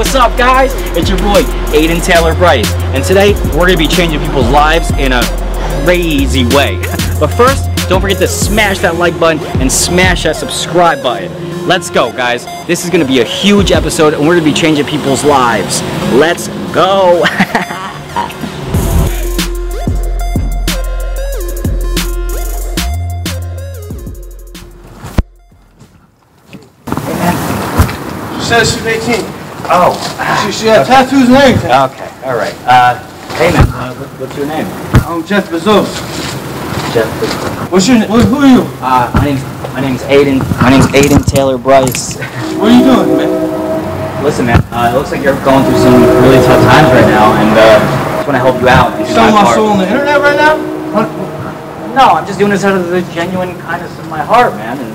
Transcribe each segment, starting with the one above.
What's up, guys? It's your boy, Aiden Taylor Bryce, and today we're gonna be changing people's lives in a crazy way. But first, don't forget to smash that like button and smash that subscribe button. Let's go, guys. This is gonna be a huge episode, and we're gonna be changing people's lives. Let's go. She says she's 18. Oh. She had tattoos and everything. Okay, alright. Hey man, what's your name? I'm Jeff Bezos. Jeff Bezos. Who are you? My name's Aiden. My name's Aiden Taylor Bryce. What are you doing, man? Listen, man, it looks like you're going through some really tough times right now, and I just want to help you out. You selling my soul on the internet right now? No, I'm just doing this out of the genuine kindness of my heart, man. And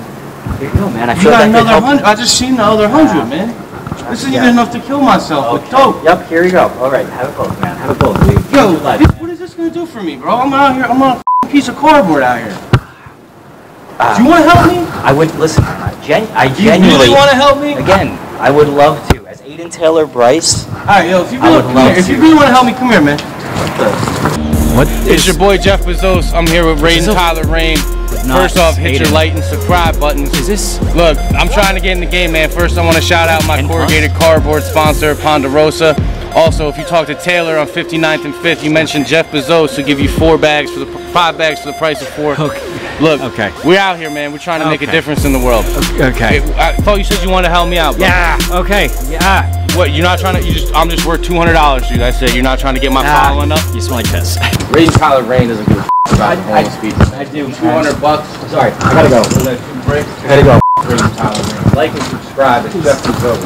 here you go, man. I You feel got like another 100. I just seen the other 100, man. This isn't even enough to kill myself with dope. Yep, here you go. All right, have it both, man. Have it both. Yo, what is this gonna do for me, bro? I'm out here. I'm on a piece of cardboard out here. Do you want to help me? I would listen. I genuinely. You really want to help me? Again, I would love to. As Aiden Taylor Bryce. All right, yo, if you really want to help me, come here, man. It's your boy Jeff Bezos. I'm here with Aiden Tyler Rain. First off, hit your like and subscribe buttons. Is this? Look, I'm trying to get in the game, man. First, I want to shout out my corrugated cardboard sponsor, Ponderosa. Also, if you talk to Taylor on 59th and 5th, you mentioned Jeff Bezos to give you 5 bags for the price of 4. Okay. Look, we're out here, man. We're trying to make a difference in the world. Okay. I thought you said you wanted to help me out, bro. Yeah. Okay. Yeah. What? You're not trying to? I'm just worth $200, dude. That's it. You're not trying to get my following up. You smell like piss. Aiden Tyler Rain doesn't give a about the whole speech. I do. $200. Sorry, I gotta go. I gotta go. Aiden Tyler Rain. Like and subscribe. It's Jeff Bezos.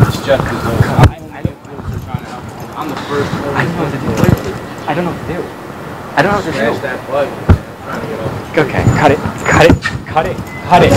It's Jeff Bezos. I'm the first one. I don't know what to do. I don't know what to do. I don't know what to do. Smash that button. I'm trying to get off. Okay, cut it. Cut it. Cut it. Cut it.